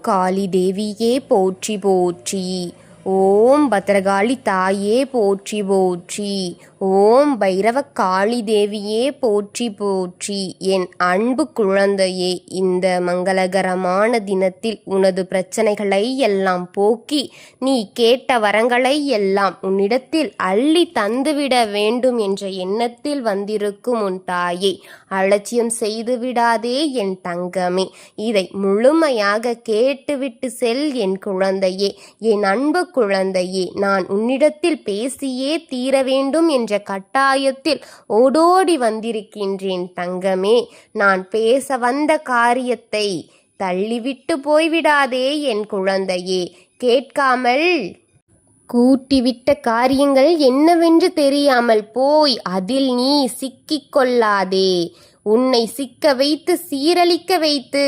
காளி தேவியே போற்றி போற்றி. ஓம் பத்ரகாளி தாயே போற்றி போற்றி. ஓம் பைரவ காளி தேவியே போற்றி போற்றி. என் அன்பு குழந்தையே, இந்த மங்களகரமான தினத்தில் உனது பிரச்சனைகளை எல்லாம் போக்கி நீ கேட்ட வரங்களை எல்லாம் உன்னிடத்தில் அள்ளி தந்துவிட வேண்டும் என்ற எண்ணத்தில் வந்திருக்கும் உன் தாயை அலட்சியம் செய்து விடாதே என் தங்கமே. இதை முழுமையாக கேட்டுவிட்டு செல் என் குழந்தையே, என் அன்பு குழந்தையே. நான் உன்னிடத்தில் பேசியே தீர வேண்டும் என்ற கட்டாயத்தில் ஓடோடி வந்திருக்கின்றேன் தங்கமே. நான் பேச வந்த காரியத்தை தள்ளிவிட்டு போய்விடாதே என் குழந்தையே. கேட்காமல் கூட்டிவிட்ட காரியங்கள் என்னவென்று தெரியாமல் போய் அதில் நீ சிக்கிக் கொள்ளாதே. உன்னை சிக்க வைத்து சீரழிக்க வைத்து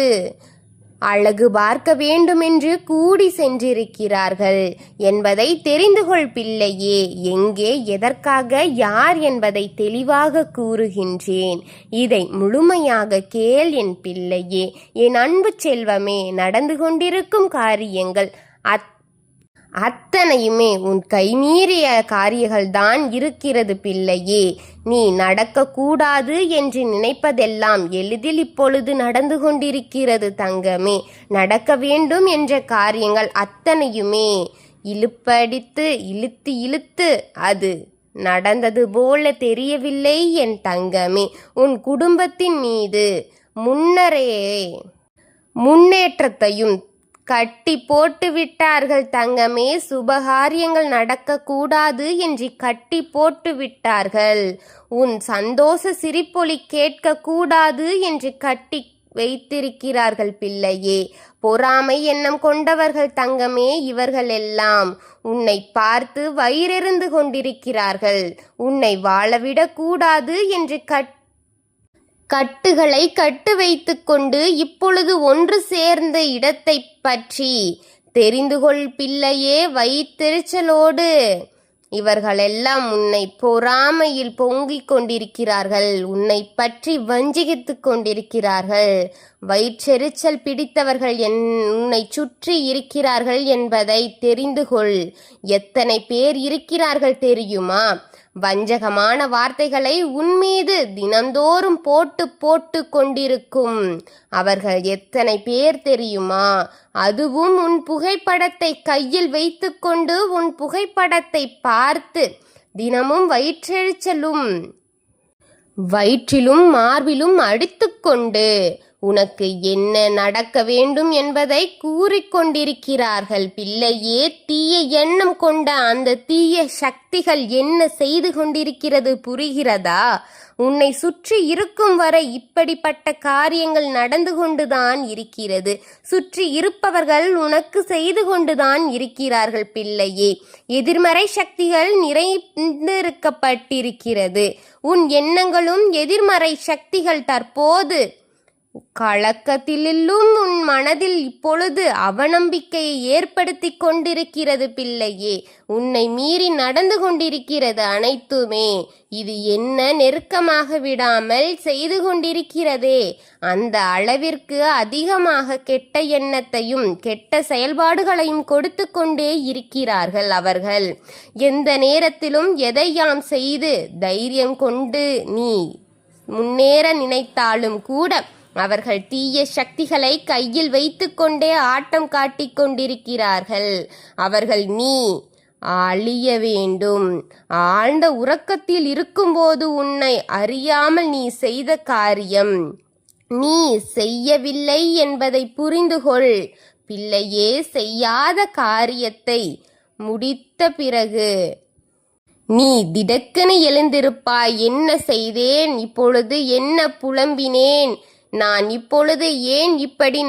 அழகு பார்க்க வேண்டுமென்று கூடி சென்றிருக்கிறார்கள் என்பதை தெரிந்து கொள் பிள்ளையே. எங்கே, எதற்காக, யார் என்பதை தெளிவாக கூறுகின்றேன். இதை முழுமையாக கேள் என் பிள்ளையே, என் அன்பு செல்வமே. நடந்து கொண்டிருக்கும் காரியங்கள் அத்தனையுமே உன் கைமீறிய காரியங்கள்தான் இருக்கிறது பிள்ளையே. நீ நடக்கக்கூடாது என்று நினைப்பதெல்லாம் எளிதில் இப்பொழுது நடந்து கொண்டிருக்கிறது தங்கமே. நடக்க வேண்டும் என்ற காரியங்கள் அத்தனையுமே இழுப்படித்து இழுத்து இழுத்து அது நடந்தது போல தெரியவில்லை என் தங்கமே. உன் குடும்பத்தின் மீது முன்னேற்றத்தையும் கட்டி போட்டு விட்டார்கள் தங்கமே. சுபகாரியங்கள் நடக்கக்கூடாது என்று கட்டி போட்டு விட்டார்கள். உன் சந்தோஷ சிரிப்பொலி கேட்கக்கூடாது என்று கட்டி வைத்திருக்கிறார்கள் பிள்ளையே. பொறாமை எண்ணம் கொண்டவர்கள் தங்கமே இவர்கள் எல்லாம். உன்னை பார்த்து வயிறெறிந்து கொண்டிருக்கிறார்கள். உன்னை வாழவிடக்கூடாது என்று கட்டுகளை கட்டு வைத்து கொண்டு இப்பொழுது ஒன்று சேர்ந்த இடத்தை பற்றி தெரிந்து கொள் பிள்ளையே. வயிற்றெரிச்சலோடு இவர்களெல்லாம் உன்னை பொறாமையில் பொங்கிக் கொண்டிருக்கிறார்கள். உன்னை பற்றி வஞ்சித்து கொண்டிருக்கிறார்கள். வயிற்றெரிச்சல் பிடித்தவர்கள் உன்னை சுற்றி இருக்கிறார்கள் என்பதை தெரிந்து கொள். எத்தனை பேர் இருக்கிறார்கள் தெரியுமா? வஞ்சகமான வார்த்தைகளை உன்மீது தினந்தோறும் போட்டு கொண்டிருக்கும் அவர்கள் எத்தனை பேர் தெரியுமா? அதுவும் உன் புகைப்படத்தை கையில் வைத்துக்கொண்டு உன் புகைப்படத்தை பார்த்து தினமும் வயிற்றிலும் மார்பிலும் அடித்துக்கொண்டு உனக்கு என்ன நடக்க வேண்டும் என்பதை கூறிக்கொண்டிருக்கிறார்கள் பிள்ளையே. தீய எண்ணம் கொண்ட அந்த தீய சக்திகள் என்ன செய்து கொண்டிருக்கிறது புரிகிறதா? உன்னை சுற்றி இருக்கும் வரை இப்படிப்பட்ட காரியங்கள் நடந்து கொண்டுதான் இருக்கிறது. சுற்றி இருப்பவர்கள் உனக்கு செய்து கொண்டுதான் இருக்கிறார்கள் பிள்ளையே. எதிர்மறை சக்திகள் நிறைந்திருக்கப்பட்டிருக்கிறது. உன் எண்ணங்களும் எதிர்மறை சக்திகள் தற்போது கலக்கத்திலும் உன் மனதில் இப்பொழுது அவநம்பிக்கையை ஏற்படுத்தி கொண்டிருக்கிறது பிள்ளையே. உன்னை மீறி நடந்து கொண்டிருக்கிறது அனைத்துமே. இது என்ன நெருக்கமாக விடாமல் செய்து கொண்டிருக்கிறதே. அந்த அளவிற்கு அதிகமாக கெட்ட எண்ணத்தையும் கெட்ட செயல்பாடுகளையும் கொடுத்து கொண்டே இருக்கிறார்கள் அவர்கள். எந்த நேரத்திலும் எதையாம் செய்து தைரியம் கொண்டு நீ முன்னேற நினைத்தாலும் கூட அவர்கள் தீய சக்திகளை கையில் வைத்து கொண்டே ஆட்டம் காட்டிக் கொண்டிருக்கிறார்கள். அவர்கள் நீ அழிய வேண்டும். ஆழ்ந்த உறக்கத்தில் இருக்கும்போது உன்னை அறியாமல் நீ செய்த காரியம் நீ செய்யவில்லை என்பதை புரிந்து கொள் பிள்ளையே. செய்யாத காரியத்தை முடித்த பிறகு நீ திடக்கென எழுந்திருப்பாய். என்ன செய்தேன், இப்பொழுது என்ன புலம்பினேன், நான் இப்பொழுது ஏன் இப்படி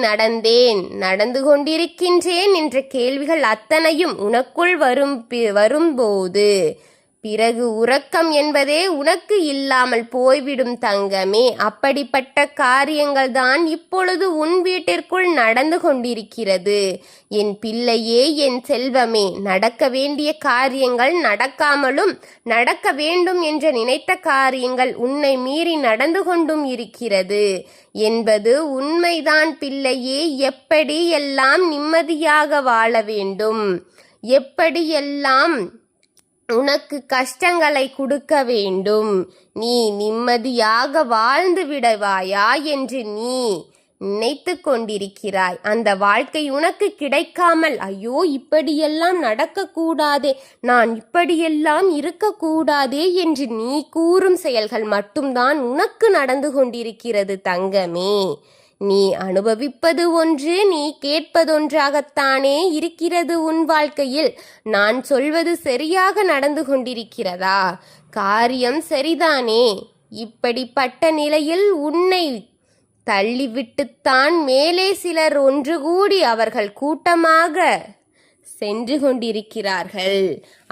நடந்து கொண்டிருக்கின்றேன் என்ற கேள்விகள் அத்தனையும் உனக்குள் வரும்போது பிறகு உறக்கம் என்பதே உனக்கு இல்லாமல் போய்விடும் தங்கமே. அப்படிப்பட்ட காரியங்கள் தான் இப்பொழுது உன் வீட்டிற்குள் நடந்து கொண்டிருக்கிறது. என் பிள்ளையே, என் செல்வமே, நடக்க வேண்டிய காரியங்கள் நடக்காமலும் நடக்க வேண்டும் என்று நினைத்த காரியங்கள் உன்னை மீறி நடந்து கொண்டும் இருக்கிறது என்பது உண்மைதான் பிள்ளையே. எப்படியெல்லாம் நிம்மதியாக வாழ வேண்டும், எப்படியெல்லாம் உனக்கு கஷ்டங்களை கொடுக்க வேண்டும், நீ நிம்மதியாக வாழ்ந்து விடுவாயா என்று நீ நினைத்து கொண்டிருக்கிறாய். அந்த வாழ்க்கை உனக்கு கிடைக்காமல், ஐயோ இப்படியெல்லாம் நடக்கக்கூடாதே, நான் இப்படியெல்லாம் இருக்கக்கூடாதே என்று நீ கூறும் செயல்கள் மட்டும்தான் உனக்கு நடந்து கொண்டிருக்கிறது தங்கமே. நீ அனுபவிப்பது ஒன்று, நீ கேட்பதொன்றாகத்தானே இருக்கிறது உன் வாழ்க்கையில். நான் சொல்வது சரியாக நடந்து கொண்டிருக்கிறதா? காரியம் சரிதானே? இப்படிப்பட்ட நிலையில் உன்னை தள்ளிவிட்டுத்தான் மேலே சிலர் ஒன்று கூடி அவர்கள் கூட்டமாக சென்று கொண்டிருக்கிறார்கள்.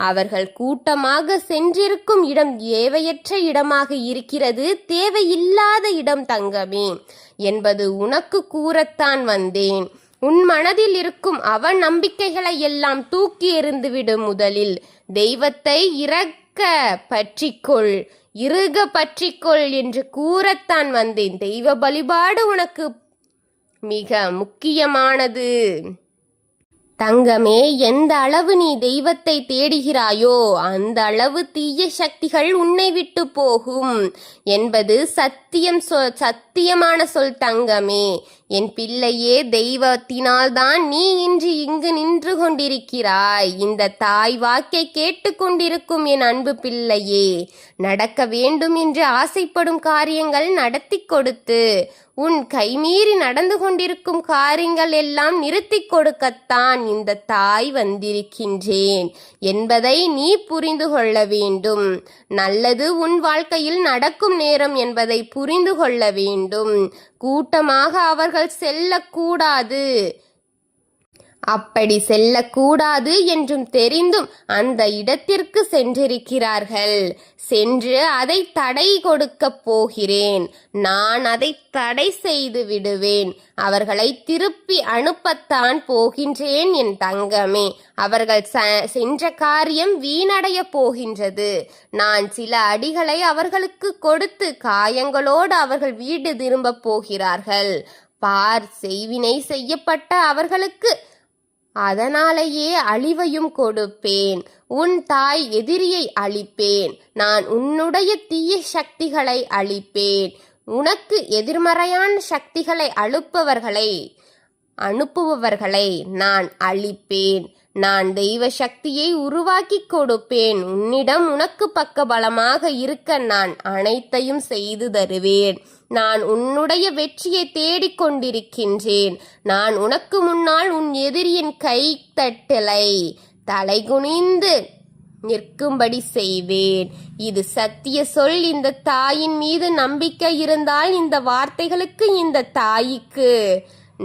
அவர்கள் கூட்டமாக சென்றிருக்கும் இடம் தேவையற்ற இடமாக இருக்கிறது, தேவையில்லாத இடம் தங்கமே என்பது உனக்கு கூறத்தான் வந்தேன். உன் மனதில் இருக்கும் அவநம்பிக்கைகளை எல்லாம் தூக்கி எறிந்துவிடு. முதலில் தெய்வத்தை இறுக பற்றிக்கொள் என்று கூறத்தான் வந்தேன். தெய்வ வழிபாடு உனக்கு மிக முக்கியமானது தங்கமே. எந்த அளவு நீ தெய்வத்தை தேடுகிறாயோ அந்த அளவு தீய சக்திகள் உன்னை விட்டு போகும் என்பது சத்தியமான சொல் தங்கமே. என் பிள்ளையே, தெய்வத்தினால்தான் நீ இன்று இங்கு நின்று கொண்டிருக்கிறாய். இந்த தாய் வாக்கை கேட்டுக்கொண்டிருக்கும் என் அன்பு பிள்ளையே, நடக்க வேண்டும் என்று ஆசைப்படும் காரியங்கள் நடத்தி கொடுத்து உன் கைமீறி நடந்து கொண்டிருக்கும் காரியங்கள் எல்லாம் நிறுத்தி கொடுக்கத்தான் இந்த தாய் வந்திருக்கின்றேன் என்பதை நீ புரிந்து கொள்ள வேண்டும். நல்லது உன் வாழ்க்கையில் நடக்கும் நேரம் என்பதை புரிந்து கொள்ள வேண்டும். கூட்டமாக அவர்கள் செல்லக்கூடாது, அப்படி செல்லக்கூடாது என்றும் தெரிந்தும் அந்த இடத்திற்கு சென்றிருக்கிறார்கள். சென்று அதை தடை கொடுக்க போகிறேன். நான் அதை தடை செய்து விடுவேன். அவர்களை திருப்பி அனுப்பத்தான் போகின்றேன் என் தங்கமே. அவர்கள் சென்ற காரியம் வீணடைய போகின்றது. நான் சில அடிகளை அவர்களுக்கு கொடுத்து காயங்களோடு அவர்கள் வீடு திரும்ப போகிறார்கள். பார், செய்வினை செய்யப்பட்ட அவர்களுக்கு அதனாலேயே அழிவையும் கொடுப்பேன். உன் தாய் எதிரியை அழிப்பேன். நான் உன்னுடைய தீய சக்திகளை அழிப்பேன். உனக்கு எதிர்மறையான சக்திகளை அனுப்புபவர்களை நான் அழிப்பேன். நான் தெய்வ சக்தியை உருவாக்கி கொடுப்பேன். உன்னிடம் உனக்கு பக்கபலமாக இருக்க நான் அனைத்தையும் செய்து தருவேன். நான் உன்னுடைய வெற்றியை தேடிக்கொண்டிருக்கின்றேன். நான் உனக்கு முன்னால் உன் எதிரியின் கைத்தட்டலை தலைகுனிந்து நிற்கும்படி செய்வேன். இது சத்திய சொல். இந்த தாயின் மீது நம்பிக்கை இருந்தால் இந்த வார்த்தைகளுக்கு இந்த தாய்க்கு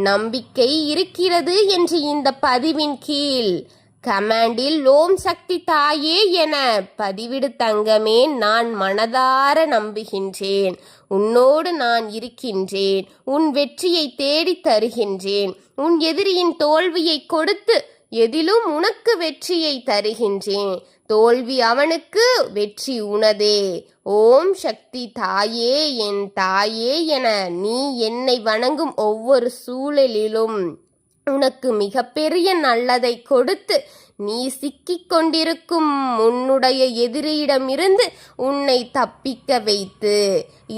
நம்பிக்கை இருக்கிறது என்று இந்த பதிவின் கீழ் கமெண்டில் ஓம் சக்தி தாயே என பதிவிடு தங்கமே. நான் மனதார நம்புகின்றேன். உன்னோடு நான் இருக்கின்றேன். உன் வெற்றியை தேடி தருகின்றேன். உன் எதிரியின் தோல்வியை கொடுத்து எதிலும் உனக்கு வெற்றியை தருகின்றேன். தோல்வி அவனுக்கு, வெற்றி உனதே. ஓம் சக்தி தாயே, என் தாயே என நீ என்னை வணங்கும் ஒவ்வொரு சூழலிலும் உனக்கு மிகப்பெரிய நல்லதை கொடுத்து நீ சிக்கிக் கொண்டிருக்கும் உன்னுடைய எதிரியிடமிருந்து உன்னை தப்பிக்க வைத்து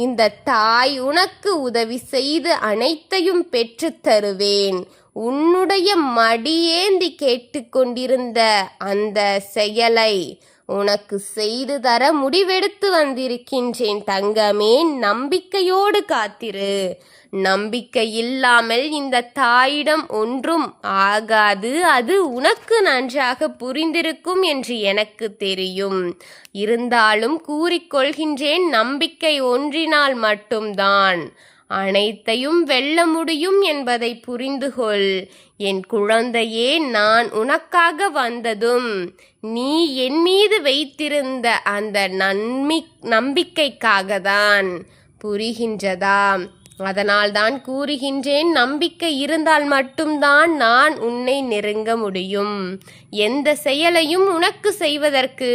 இந்த தாய் உனக்கு உதவி செய்து அனைத்தையும் பெற்று தருவேன். உன்னுடைய மடியேந்தி கேட்டுக்கொண்டிருந்த அந்த செயலை உனக்கு செய்து தர முடிவெடுத்து வந்திருக்கின்றேன் தங்கமே. நம்பிக்கையோடு காத்திரு. நம்பிக்கை இல்லாமல் இந்த தாயிடம் ஒன்றும் ஆகாது. அது உனக்கு நன்றாக புரிந்திருக்கும் என்று எனக்கு தெரியும். இருந்தாலும் கூறிக்கொள்கின்றேன், நம்பிக்கை ஒன்றினால் மட்டும்தான் அனைத்தையும் வெல்ல முடியும் என்பதை புரிந்து கொள். என் குழந்தையே, நான் உனக்காக வந்ததும் நீ என் மீது வைத்திருந்த அந்த நம்பிக்கைக்காகத்தான். புரிகின்றதா? அதனால்தான் கூறுகின்றேன், நம்பிக்கை இருந்தால் மட்டும்தான் நான் உன்னை நெருங்க முடியும். எந்த செயலையும் உனக்கு செய்வதற்கு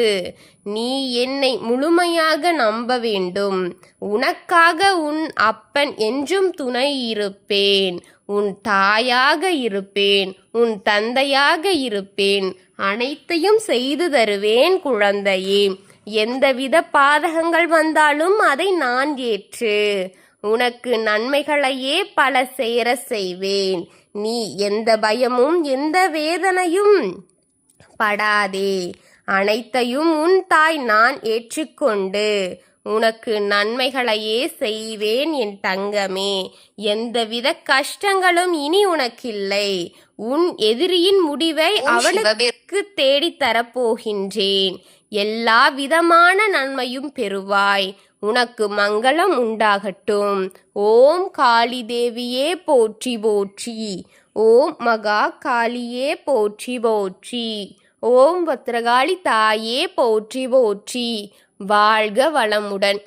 நீ என்னை முழுமையாக நம்ப வேண்டும். உனக்காக உன் அப்பன் என்றும் துணை இருப்பேன். உன் தாயாக இருப்பேன், உன் தந்தையாக இருப்பேன். அனைத்தையும் செய்து தருவேன் குழந்தையே. எந்தவித பாதகங்கள் வந்தாலும் அதை நான் ஏற்று உனக்கு நன்மைகளையே பல சேர செய்வேன். நீ எந்த பயமும் எந்த வேதனையும் படாதே. அனைத்தையும் உன் தாய் நான் ஏற்றுக்கொண்டு உனக்கு நன்மைகளையே செய்வேன் என் தங்கமே. எந்தவித கஷ்டங்களும் இனி உனக்கில்லை. உன் எதிரியின் முடிவை அவனுக்கு தேடித்தரப்போகின்றேன். எல்லா விதமான நன்மையும் பெறுவாய். உனக்கு மங்களம் உண்டாகட்டும். ஓம் காளி தேவியே போற்றி போற்றி. ஓம் மகா காளியே போற்றி போற்றி. ஓம் பத்ரகாளி தாயே போற்றி போற்றி. வாழ்க வளமுடன்.